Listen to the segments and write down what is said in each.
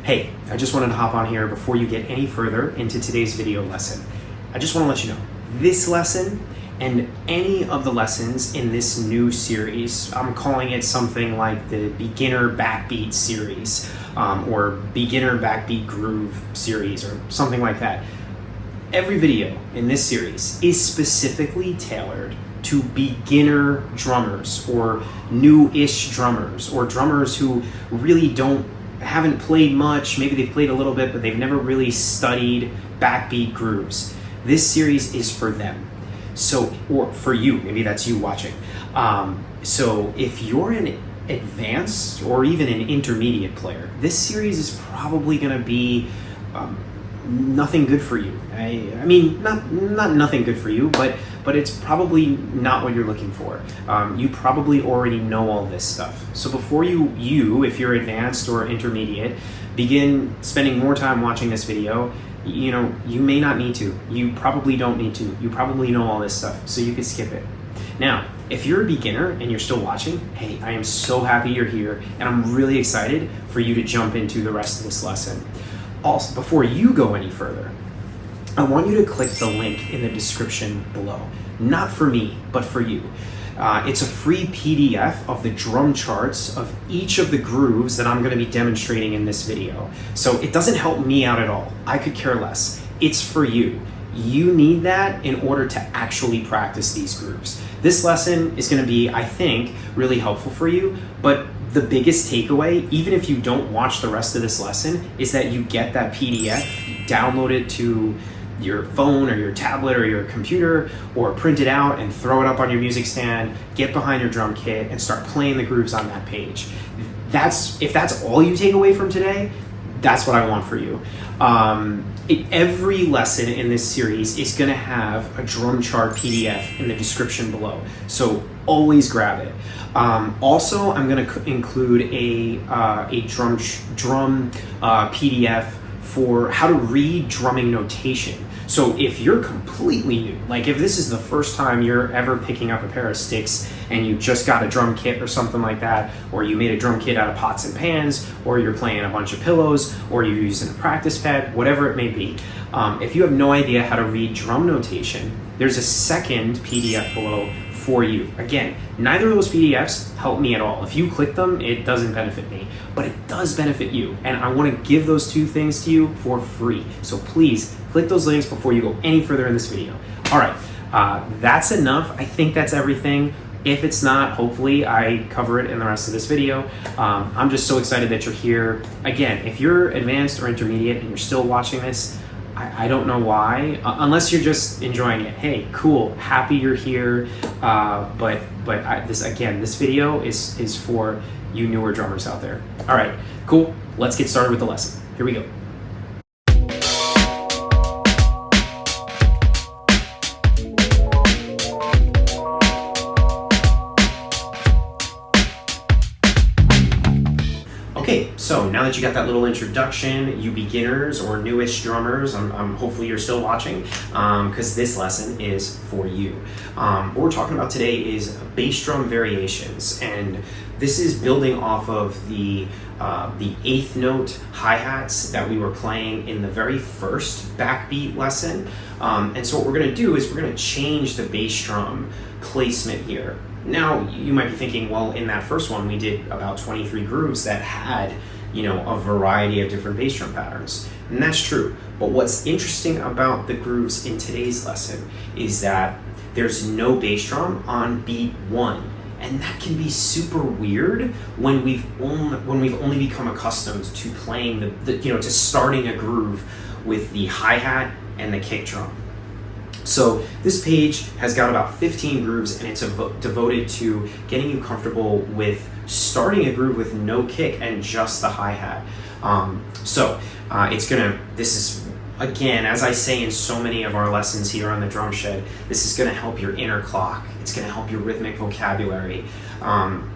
Hey, I just wanted to hop on here before you get any further into today's video lesson. I just want to let you know, this lesson and any of the lessons in this new series, I'm calling it something like the Beginner Backbeat series, or Beginner Backbeat Groove series, or something like that. Every video in this series is specifically tailored to beginner drummers, or new-ish drummers, or drummers who really haven't played much. Maybe they've played a little bit, but they've never really studied backbeat grooves. This series is for them. So, or for you, maybe that's you watching. So if you're an advanced or even an intermediate player, this series is probably gonna be nothing good for you. I mean, not nothing good for you, but it's probably not what you're looking for. You probably already know all this stuff. So before you, if you're advanced or intermediate, begin spending more time watching this video, you may not need to. You probably don't need to. You probably know all this stuff, so you can skip it. Now, if you're a beginner and you're still watching, hey, I am so happy you're here, and I'm really excited for you to jump into the rest of this lesson. Also, before you go any further, I want you to click the link in the description below. Not for me, but for you. It's a free PDF of the drum charts of each of the grooves that I'm going to be demonstrating in this video. So it doesn't help me out at all. I could care less. It's for you. You need that in order to actually practice these grooves. This lesson is going to be, I think, really helpful for you, but the biggest takeaway, even if you don't watch the rest of this lesson, is that you get that PDF, download it to your phone or your tablet or your computer, or print it out and throw it up on your music stand, get behind your drum kit and start playing the grooves on that page. If that's all you take away from today, that's what I want for you. Every lesson in this series is going to have a drum chart PDF in the description below, so always grab it. Also, I'm going to include a drum PDF for how to read drumming notation. So if you're completely new, like if this is the first time you're ever picking up a pair of sticks and you just got a drum kit or something like that, or you made a drum kit out of pots and pans, or you're playing a bunch of pillows, or you're using a practice pad, whatever it may be, if you have no idea how to read drum notation, there's a second PDF below for you. Again, neither of those PDFs help me at all. If you click them, it doesn't benefit me, but it does benefit you. And I want to give those two things to you for free. So please click those links before you go any further in this video. All right, that's enough. I think that's everything. If it's not, hopefully I cover it in the rest of this video. I'm just so excited that you're here. Again, if you're advanced or intermediate and you're still watching this, I don't know why, unless you're just enjoying it. Hey, cool, happy you're here. This video is for you newer drummers out there. All right, cool. Let's get started with the lesson. Here we go. Okay, so now that you got that little introduction, you beginners or newish drummers, hopefully you're still watching, because this lesson is for you. What we're talking about today is bass drum variations, and this is building off of the eighth note hi-hats that we were playing in the very first backbeat lesson. And so what we're going to do is we're going to change the bass drum placement here. Now, you might be thinking, well, in that first one, we did about 23 grooves that had, a variety of different bass drum patterns. And that's true. But what's interesting about the grooves in today's lesson is that there's no bass drum on beat 1. And that can be super weird when we've only become accustomed to playing to starting a groove with the hi-hat and the kick drum. So this page has got about 15 grooves, and it's devoted to getting you comfortable with starting a groove with no kick and just the hi-hat. This is, again, as I say in so many of our lessons here on the DrumShed, this is gonna help your inner clock. It's gonna help your rhythmic vocabulary.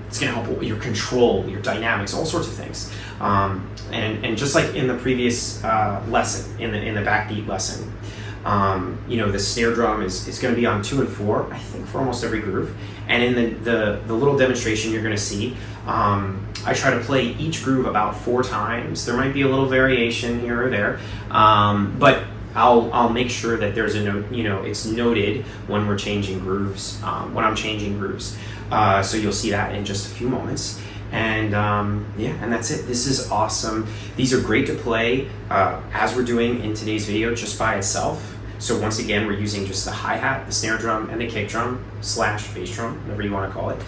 It's gonna help your control, your dynamics, all sorts of things. And just like in the previous lesson, in the backbeat lesson, the snare drum is going to be on 2 and 4, I think, for almost every groove. And in the little demonstration you're going to see, I try to play each groove about 4 times. There might be a little variation here or there, but I'll make sure that there's a note, it's noted when we're changing grooves, when I'm changing grooves. So you'll see that in just a few moments. And and that's it. This is awesome. These are great to play as we're doing in today's video just by itself. So once again, we're using just the hi-hat, the snare drum, and the kick drum / bass drum, whatever you want to call it.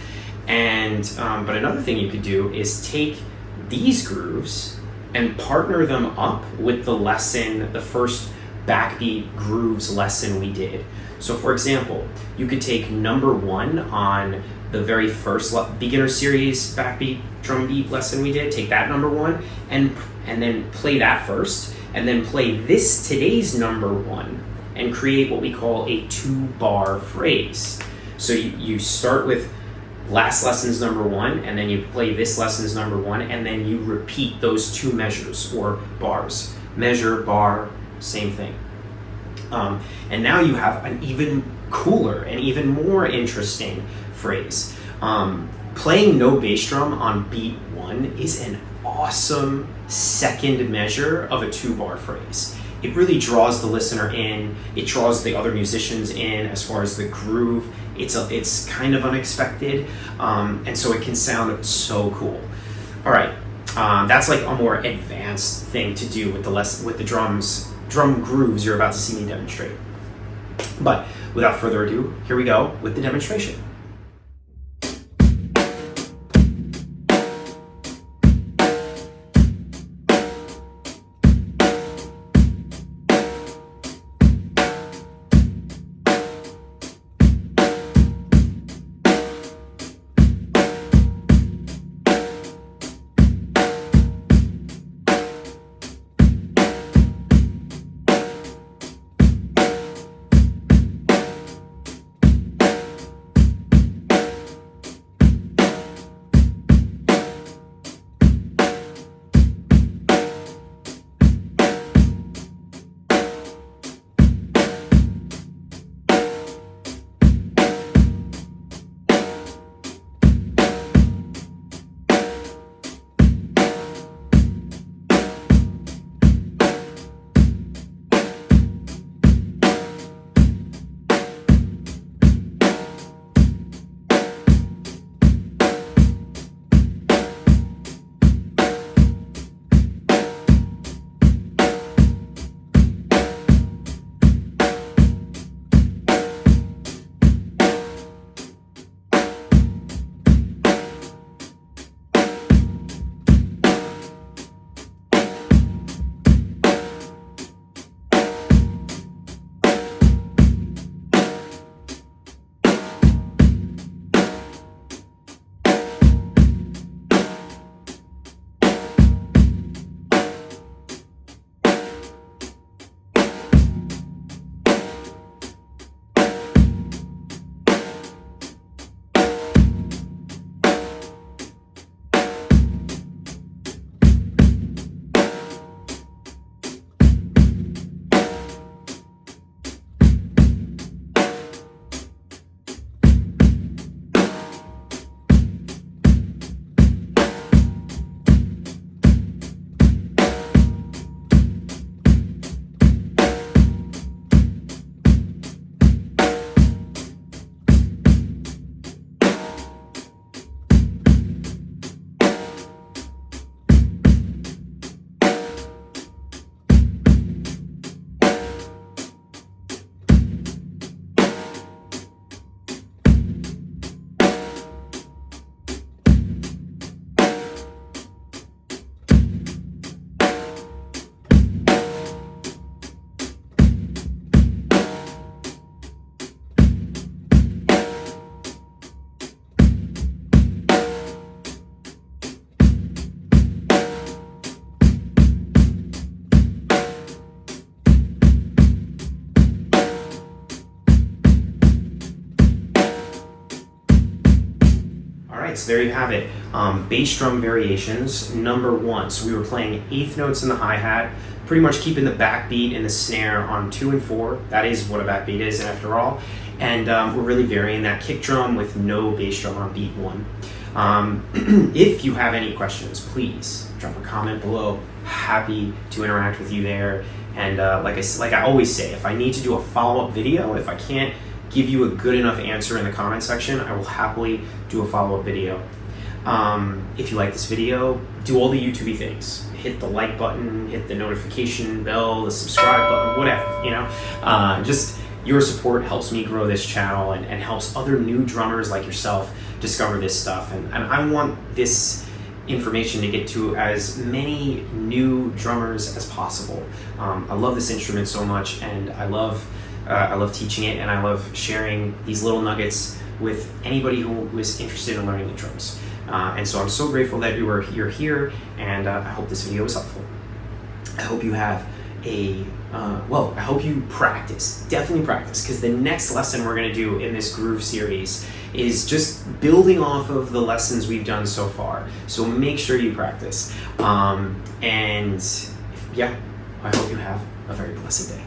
And but another thing you could do is take these grooves and partner them up with the lesson, the first Backbeat Grooves lesson we did. So for example, you could take number 1 on the very first beginner series Backbeat drum beat lesson we did, take that number 1 and then play that first, and then play today's number 1 and create what we call a 2-bar phrase. So you start with last lesson's number 1, and then you play this lesson's number 1, and then you repeat those 2 measures or bars. Measure, bar, same thing. And now you have an even cooler and even more interesting phrase. Playing no bass drum on beat 1 is an awesome second measure of a 2-bar phrase. It really draws the listener in, it draws the other musicians in as far as the groove. It's kind of unexpected, and so it can sound so cool. All right, that's like a more advanced thing to do with the drum grooves you're about to see me demonstrate. But without further ado, here we go with the demonstration. right, so there you have it. Bass drum variations, number 1. So we were playing 8th notes in the hi-hat, pretty much keeping the backbeat and the snare on 2 and 4. That is what a backbeat is after all. And we're really varying that kick drum with no bass drum on beat 1. If you have any questions, please drop a comment below. Happy to interact with you there. And like I always say, if I need to do a follow-up video, if I can't give you a good enough answer in the comment section, I will happily do a follow-up video. If you like this video, do all the YouTube things. Hit the like button, hit the notification bell, the subscribe button, whatever, you know. Just your support helps me grow this channel and helps other new drummers like yourself discover this stuff. And I want this information to get to as many new drummers as possible. I love this instrument so much, and I love teaching it, and I love sharing these little nuggets with anybody who is interested in learning the drums. And so I'm so grateful that you're here, and I hope this video was helpful. I hope you have I hope you practice, definitely practice, because the next lesson we're gonna do in this groove series is just building off of the lessons we've done so far. So make sure you practice. I hope you have a very blessed day.